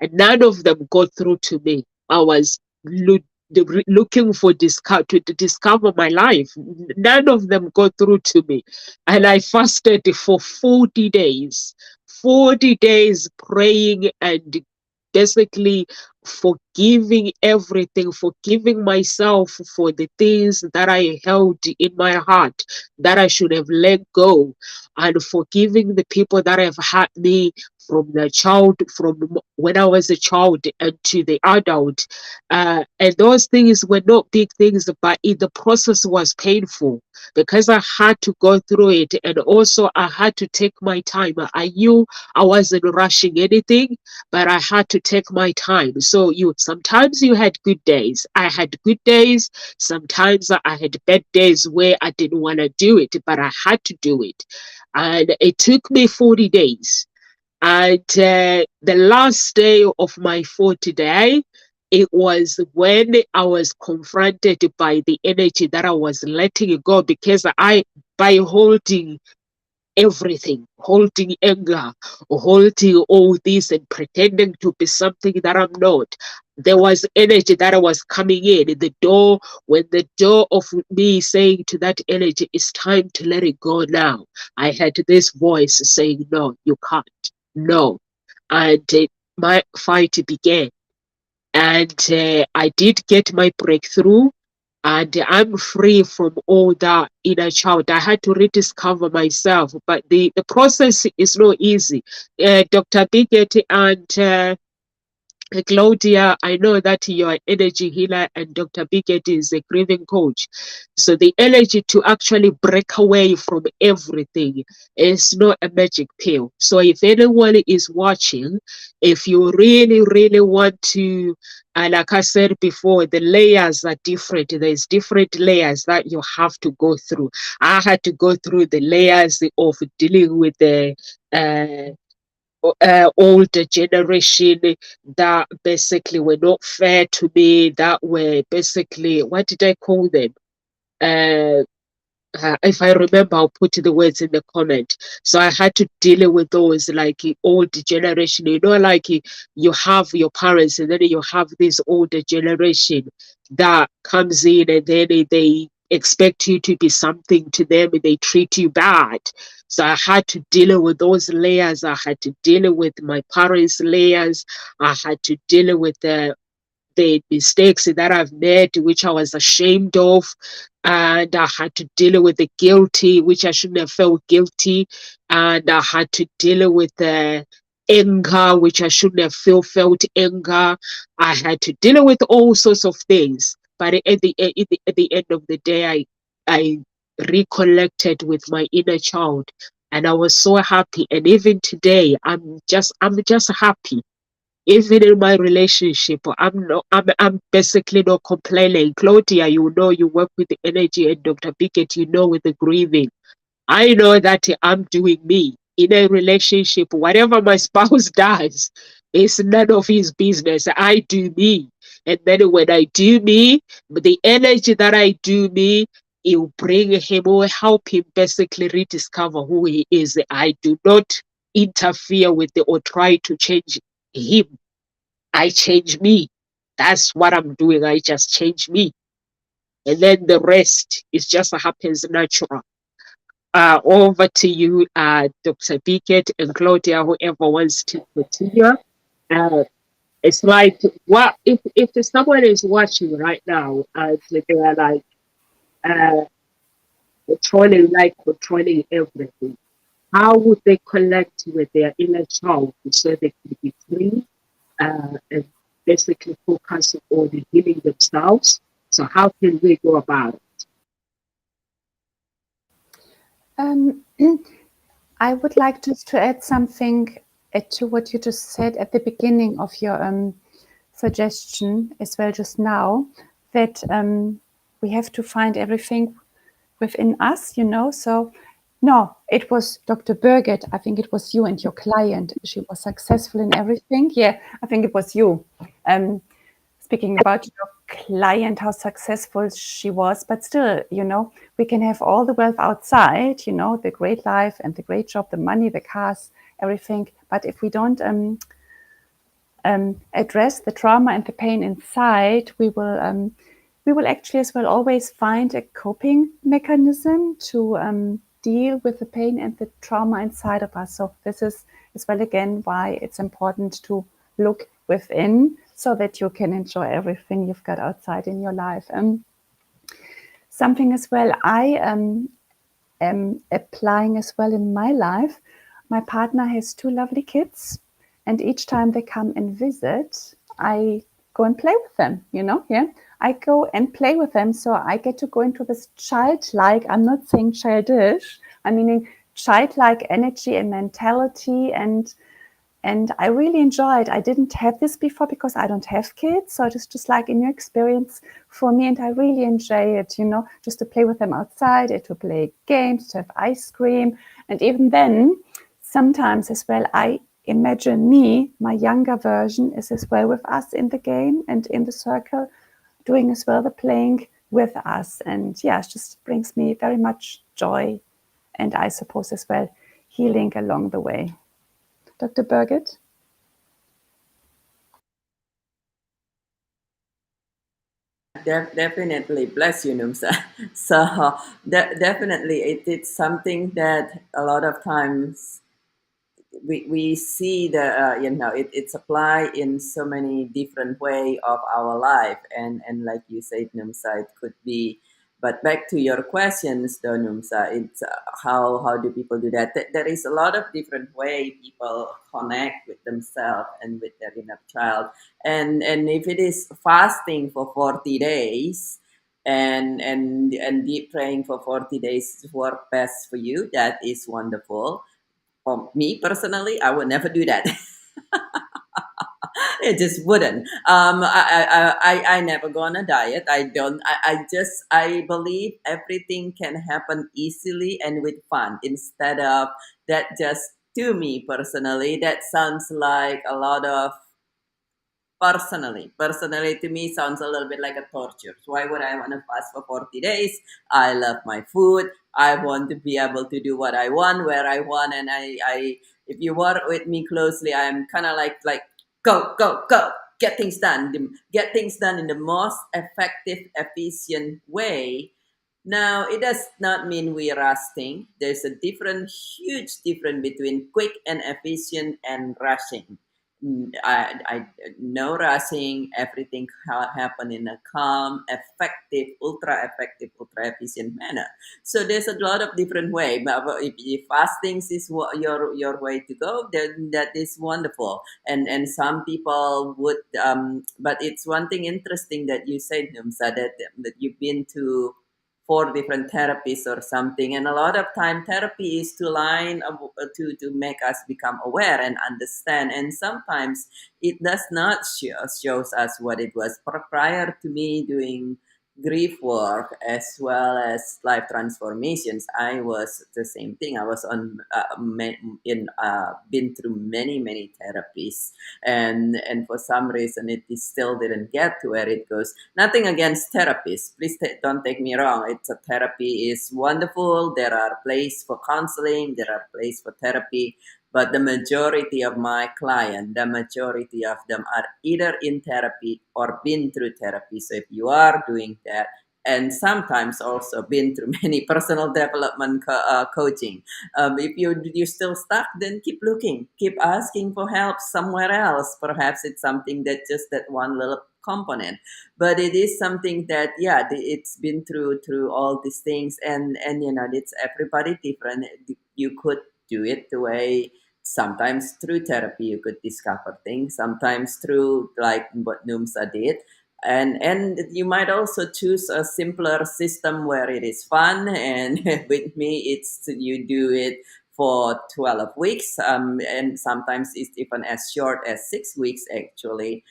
S1: and none of them got through to me. I was looking for to discover my life. None of them got through to me. And I fasted for 40 days, 40 days praying and basically forgiving everything, forgiving myself for the things that I held in my heart that I should have let go, and forgiving the people that have hurt me from when I was a child and to the adult. And those things were not big things, but the process was painful because I had to go through it, and also I had to take my time. I knew I wasn't rushing anything, but I had to take my time. So sometimes you had good days. I had good days. Sometimes I had bad days where I didn't want to do it, but I had to do it. And it took me 40 days. And the last day of my 40 day, it was when I was confronted by the energy that I was letting it go, because by holding everything, holding anger, holding all this and pretending to be something that I'm not, there was energy that was coming in the door. When the door of me saying to that energy, it's time to let it go now, I had this voice saying, no, you can't, no. And my fight began. And I did get my breakthrough, and I'm free from all that inner child. I had to rediscover myself, but the process is not easy. Dr. Biggett and Claudia, I know that you are an energy healer and Dr. Biggett is a grieving coach. So the energy to actually break away from everything is not a magic pill. So if anyone is watching, if you really, really want to, and like I said before, the layers are different. There's different layers that you have to go through. I had to go through the layers of dealing with the older generation that basically were not fair to me, that were basically, what did I call them? If I remember, I'll put the words in the comment. So I had to deal with those like old generation, like you have your parents and then you have this older generation that comes in and then they expect you to be something to them and they treat you bad. So I had to deal with those layers. I had to deal with my parents' layers. I had to deal with the mistakes that I've made, which I was ashamed of, and I had to deal with the guilty, which I shouldn't have felt guilty, and I had to deal with the anger, which I shouldn't have felt anger. I had to deal with all sorts of things, but at the end of the day, I recollected with my inner child, and I was so happy. And even today, I'm just happy. Even in my relationship, I'm basically not complaining. Claudia, you know, you work with the energy, and Dr. Biggett, you know, with the grieving. I know that I'm doing me in a relationship. Whatever my spouse does, it's none of his business. I do me. And then when I do me, the energy that I do me, it will bring him or help him basically rediscover who he is. I do not interfere with or try to change him. I change me. That's what I'm doing. I just change me. And then the rest is just happens natural. Over to you, Dr. Biggett and Claudia, whoever wants to continue. It's like, what if someone is watching right now and they are like controlling everything, how would they connect with their inner child so they can be free and basically focus on the healing themselves? So how can we go about it?
S3: I would like just to add something to what you just said at the beginning of your suggestion as well just now, that we have to find everything within us, So no, it was Dr. Birgit. I think it was you and your client. She was successful in everything. Yeah, I think it was you. Speaking about your client, how successful she was, but still, we can have all the wealth outside, the great life and the great job, the money, the cars, everything. But if we don't address the trauma and the pain inside, we will actually as well always find a coping mechanism to deal with the pain and the trauma inside of us. So this is as well again why it's important to look within so that you can enjoy everything you've got outside in your life. Something as well I am applying as well in my life. My partner has 2 lovely kids, and each time they come and visit, I go and play with them, I go and play with them, so I get to go into this childlike, I'm not saying childish, I'm meaning childlike energy and mentality, and I really enjoyed. I didn't have this before because I don't have kids. So it is just like a new experience for me. And I really enjoy it, just to play with them outside and to play games, to have ice cream. And even then, sometimes as well, I imagine me, my younger version, is as well with us in the game and in the circle, doing as well the playing with us. And yeah, it just brings me very much joy. And I suppose as well, healing along the way. Dr. Birgit?
S2: Definitely, bless you, Numsa. So definitely, it's something that a lot of times we see the it's applied in so many different way of our life, and like you said, Numsa, it could be. But back to your questions, though, Numsa, it's how do people do that? There is a lot of different way people connect with themselves and with their inner child, and if it is fasting for 40 days. And deep praying for 40 days work best for you. That is wonderful. For me personally, I would never do that. It just wouldn't. I never go on a diet. I don't. I believe everything can happen easily and with fun instead of that. Just to me personally, that sounds like a lot of personally to me sounds a little bit like a torture. So why would I want to fast for 40 days? I love my food. I want to be able to do what I want, where I want, and I if you work with me closely, I'm kind of like go, get things done, get things done in the most effective, efficient way. Now, it does not mean we're rusting. There's a huge difference between quick and efficient and rushing. I no rushing. Everything happen in a calm, effective, ultra efficient manner. So there's a lot of different way. But if fasting is what your way to go, then that is wonderful. And some people would. But it's one thing interesting that you said, Numsa, that you've been to 4 different therapies or something, and a lot of time therapy is to make us become aware and understand, and sometimes it does not shows us what it was. Prior to me doing grief work as well as life transformations, I was the same thing. I was on been through many therapies, and for some reason still didn't get to where it goes. Nothing against therapists. Please don't take me wrong. It's a therapy is wonderful. There are places for counseling. There are places for therapy. But the majority of my clients, the majority of them are either in therapy or been through therapy. So if you are doing that, and sometimes also been through many personal development coaching, if you're still stuck, then keep looking, keep asking for help somewhere else. Perhaps it's something that just that one little component, but it is something that it's been through all these things, and it's everybody different. You could do it the way. Sometimes through therapy you could discover things, sometimes through like what Numsa did, and you might also choose a simpler system where it is fun, and with me it's you do it for 12 weeks, and sometimes it's even as short as 6 weeks actually,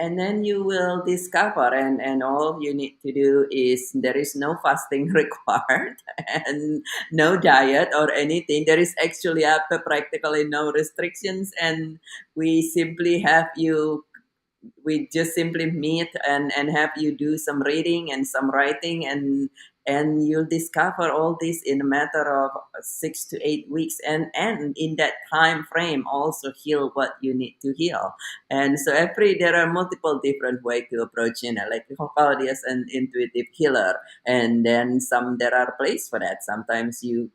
S2: and then you will discover, and all you need to do is there is no fasting required and no diet or anything. There is actually practically no restrictions, and we simply have you we just simply meet and have you do some reading and some writing, and you'll discover all this in a matter of 6 to 8 weeks, and in that time frame also heal what you need to heal. And so there are multiple different way to approach like we call it as an intuitive healer, and then there are place for that. Sometimes you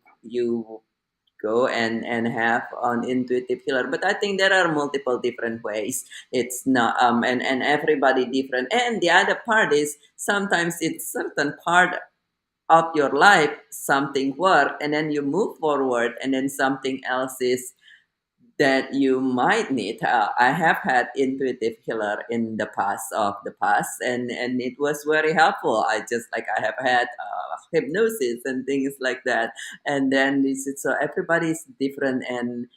S2: go and have an intuitive healer. But I think there are multiple different ways. It's not and everybody different. And the other part is sometimes it's certain part of your life something work, and then you move forward, and then something else is that you might need. I have had intuitive healer in the past, and it was very helpful. I have had hypnosis and things like that, and then this is, so everybody is different. And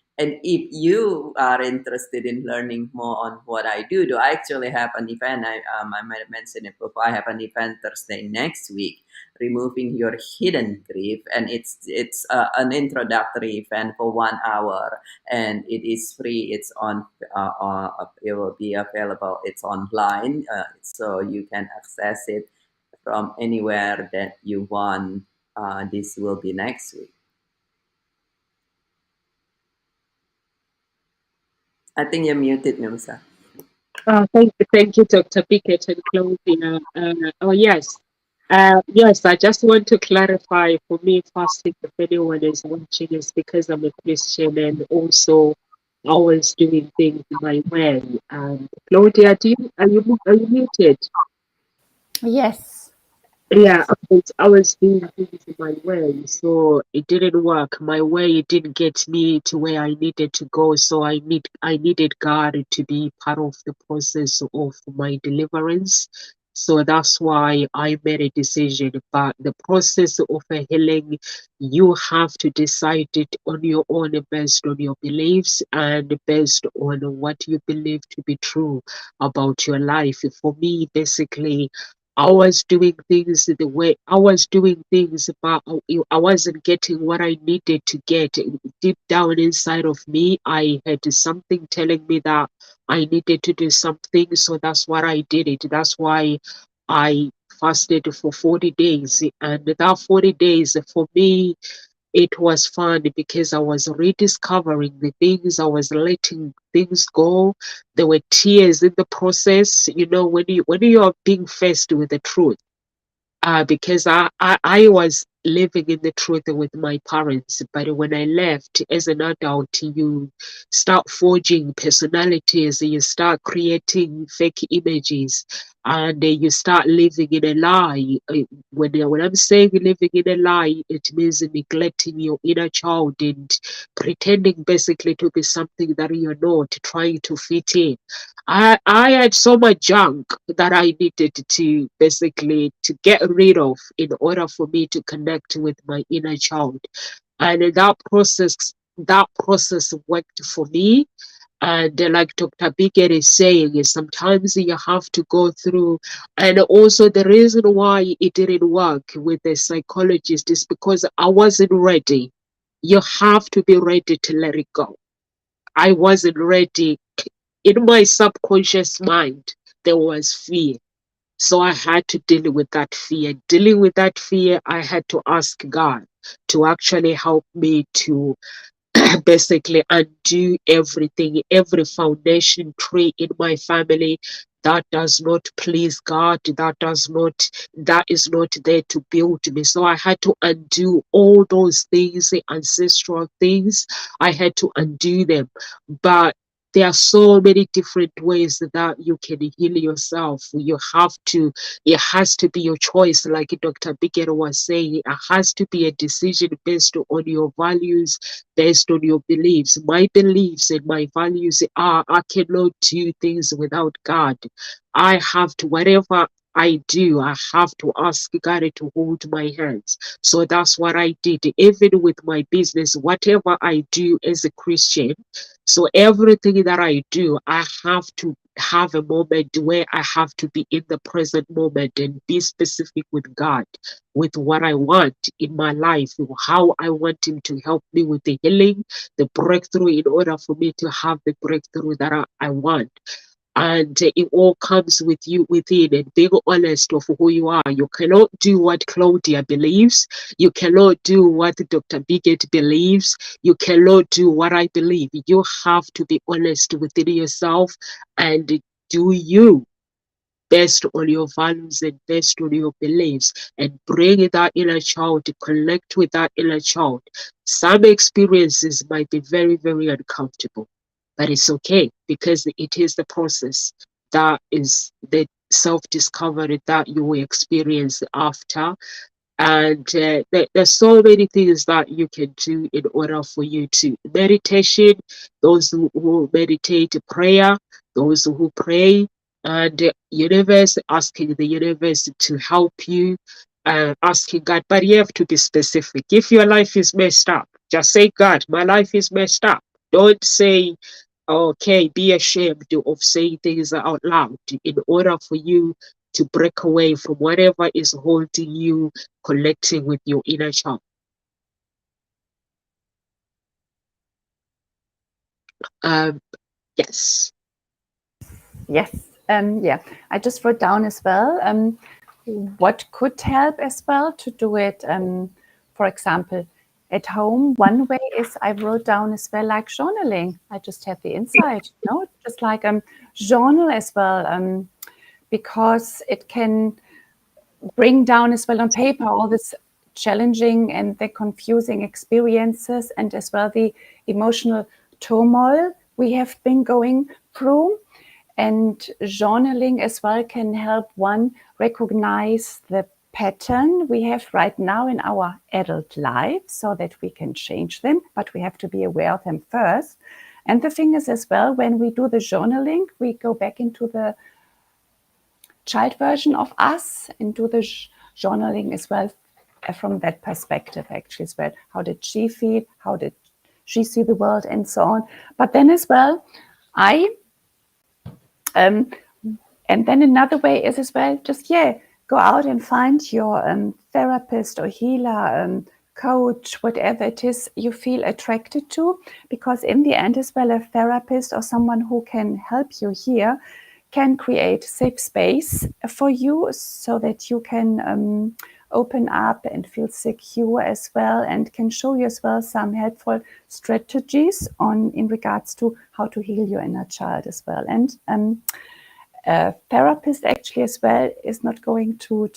S2: if you are interested in learning more on what I do I actually have an event. I might have mentioned it before. I have an event Thursday next week, removing your hidden grief, and it's an introductory event for 1 hour, and it is free. It's on it will be available. It's online, so you can access it from anywhere that you want. This will be next week. I think you're muted, Mimsa.
S1: Thank you, Dr. Pickett and Claudia. Yes. Yes, I just want to clarify, for me, fasting, if anyone is watching, is because I'm a Christian, and also I was doing things my way. Claudia, are you muted?
S3: Yes.
S1: Yeah, I was doing things my way, so it didn't work. My way didn't get me to where I needed to go, so I needed God to be part of the process of my deliverance. So that's why I made a decision. But the process of a healing, you have to decide it on your own, based on your beliefs and based on what you believe to be true about your life. For me, basically, I was doing things the way I was doing things, but I wasn't getting what I needed to get. Deep down inside of me, I had something telling me that I needed to do something, so that's what I did it. That's why I fasted for 40 days. And that 40 days for me, it was fun because I was rediscovering the things. I was letting things go. There were tears in the process. You know, when you are being faced with the truth, because I was living in the truth with my parents. But when I left as an adult, you start forging personalities, you start creating fake images, and you start living in a lie. When I'm saying living in a lie, it means neglecting your inner child and pretending basically to be something that you're not, trying to fit in. I had so much junk that I needed to basically to get rid of in order for me to connect with my inner child. And that process worked for me. And like Dr. Biget is saying, is sometimes you have to go through. And also the reason why it didn't work with the psychologist is because I wasn't ready. You have to be ready to let it go. I wasn't ready. In my subconscious mind, there was fear. So I had to deal with that fear. Dealing with that fear, I had to ask God to actually help me to basically undo everything, every foundation tree in my family that does not please God, that is not there to build me. So I had to undo all those things, the ancestral things. I had to undo them. But there are so many different ways that you can heal yourself. It has to be your choice, like Dr. Biget was saying. It has to be a decision based on your values, based on your beliefs. My beliefs and my values are, I cannot do things without God. I have to, whatever I do, I have to ask God to hold my hands. So that's what I did. Even with my business, whatever I do as a Christian, so everything that I do, I have to have a moment where I have to be in the present moment and be specific with God, with what I want in my life, how I want Him to help me with the healing, the breakthrough, in order for me to have the breakthrough that I want. And it all comes with you within, and being honest of who you are. You cannot do what Claudia believes. You cannot do what Dr. Biget believes. You cannot do what I believe. You have to be honest within yourself and do you. based on your values and based on your beliefs, and bring that inner child to connect with that inner child. Some experiences might be very, very uncomfortable, but it's okay because it is the process that is the self-discovery that you will experience after. And there's so many things that you can do in order for you to meditation, those who meditate, prayer, those who pray, and the universe, asking the universe to help you, asking God. But you have to be specific. If your life is messed up, just say, God, my life is messed up. Don't say, okay, be ashamed of saying things out loud in order for you to break away from whatever is holding you connecting with your inner child. Yes.
S3: Yes. Yeah. I just wrote down as well what could help as well to do it. For example, at home, one way is I wrote down as well, like journaling. I just had the insight, just like journal as well, because it can bring down as well on paper all this challenging and the confusing experiences, and as well the emotional turmoil we have been going through. And journaling as well can help one recognize the pattern we have right now in our adult life so that we can change them, but we have to be aware of them first. And the thing is as well, when we do the journaling, we go back into the child version of us and do the journaling as well from that perspective, actually, as well. How did she feel? How did she see the world, and so on? But then as well, and then another way is as well, just, go out and find your therapist or healer, coach, whatever it is you feel attracted to, because in the end as well, a therapist or someone who can help you here can create safe space for you so that you can open up and feel secure as well, and can show you as well some helpful strategies in regards to how to heal your inner child as well. And a therapist actually as well is not going to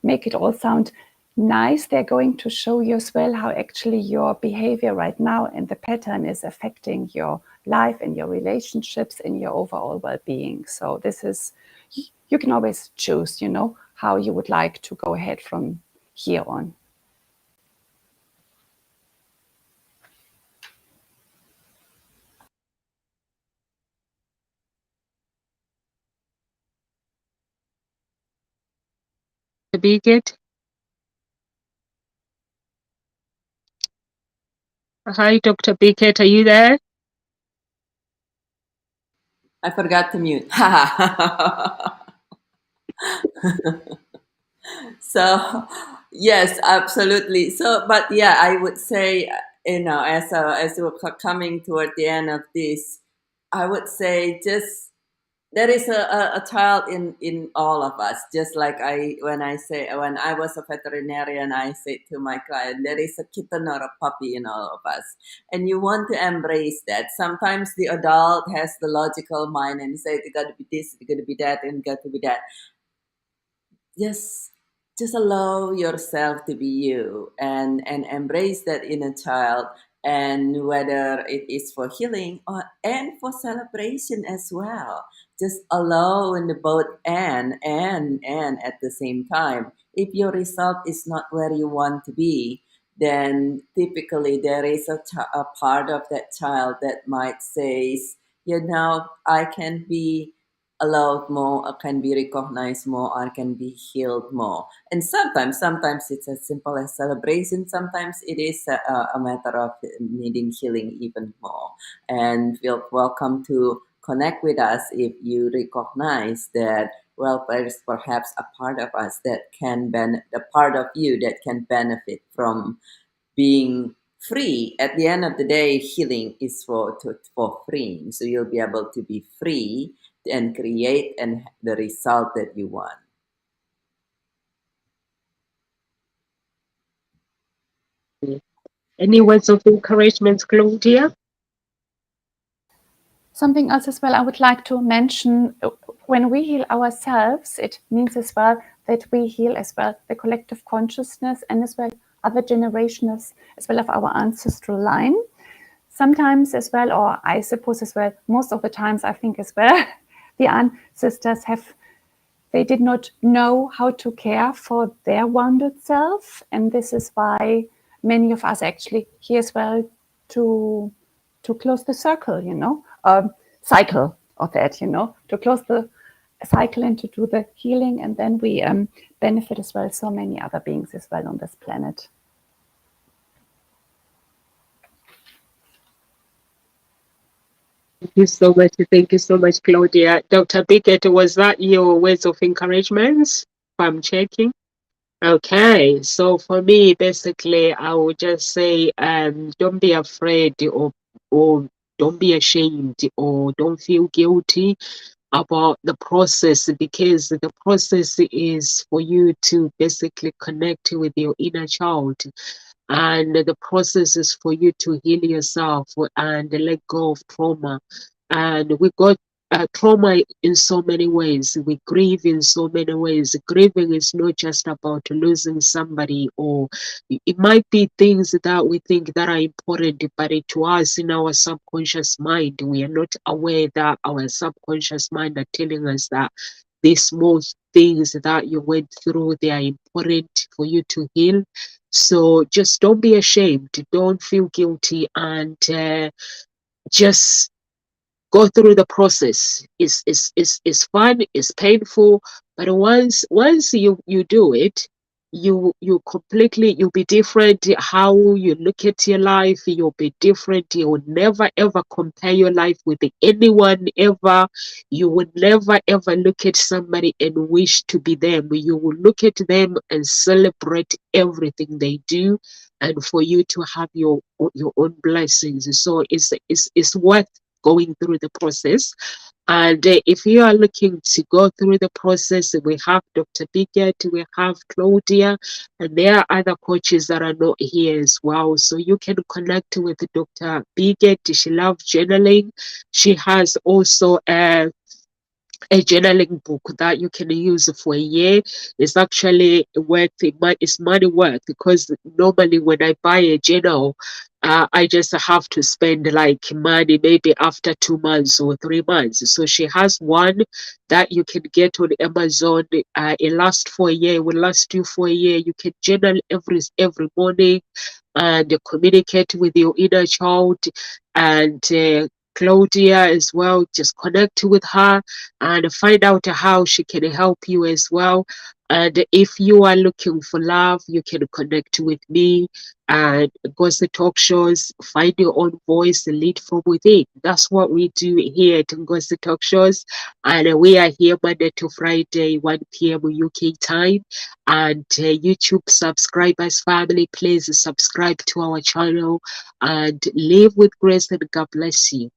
S3: make it all sound nice. They're going to show you as well how actually your behavior right now and the pattern is affecting your life and your relationships and your overall well-being. So this is, you can always choose, how you would like to go ahead from here on.
S1: Bigot. Hi, Dr. Bigot, are you there?
S2: I forgot to mute. So yes, absolutely. So, but yeah, I would say, as we're coming toward the end of this, I would say just there is a child in all of us. Just like when I was a veterinarian, I say to my client, there is a kitten or a puppy in all of us, and you want to embrace that. Sometimes the adult has the logical mind and say, "You got to be this, you got to be that, and you got to be that." Just allow yourself to be you and embrace that inner child, and whether it is for healing and for celebration as well. Just allow in the both and at the same time. If your result is not where you want to be, then typically there is a part of that child that might say, I can be allowed more, or can be recognized more, or can be healed more. And sometimes it's as simple as celebration. Sometimes it is a matter of needing healing even more. And feel welcome to connect with us if you recognize that, well, there's perhaps a part of us that a part of you that can benefit from being free. At the end of the day, healing is for freeing. So you'll be able to be free and create and the result that you want.
S1: Any words of encouragement, Claudia?
S3: Something else as well I would like to mention, when we heal ourselves, it means as well that we heal as well the collective consciousness and as well other generations as well of our ancestral line. Sometimes as well, or I suppose as well, most of the times I think as well, the ancestors they did not know how to care for their wounded self. And this is why many of us actually here as well to close the circle, cycle of that, to close the cycle and to do the healing. And then we benefit as well so many other beings as well on this planet.
S1: Thank you so much. Thank you so much, Claudia. Dr. Bickett, was that your words of encouragement? If I'm checking. Okay, so for me, basically, I would just say, don't be afraid or don't be ashamed or don't feel guilty about the process, because the process is for you to basically connect with your inner child, and the process is for you to heal yourself and let go of trauma. And we got trauma in so many ways. We grieve in so many ways. Grieving is not just about losing somebody, or it might be things that we think that are important, but to us in our subconscious mind, we are not aware that our subconscious mind are telling us that these small things that you went through, they are important for you to heal. So just don't be ashamed, don't feel guilty, and just go through the process. It's fun, it's painful, but once you do it, you completely, you'll be different. How you look at your life, you'll be different. You will never ever compare your life with anyone ever. You would never ever look at somebody and wish to be them. You will look at them and celebrate everything they do, and for you to have your own blessings. So it's worth going through the process. And if you are looking to go through the process, we have Dr. Biggett, we have Claudia, and there are other coaches that are not here as well. So you can connect with Dr. Biggett. She loves journaling. She has also a journaling book that you can use for a year. It's actually worth it. It's money worth, because normally when I buy a journal, I just have to spend like money maybe after 2 months or 3 months. So she has one that you can get on Amazon. It lasts for a year. It will last you for a year. You can journal every morning and communicate with your inner child. And Claudia as well, just connect with her and find out how she can help you as well. And if you are looking for love, you can connect with me and Ngozi Talk Shows. Find your own voice and lead from within. That's what we do here at Ngozi Talk Shows. And we are here Monday to Friday, 1 p.m. UK time. And YouTube subscribers, family, please subscribe to our channel and live with grace, and God bless you.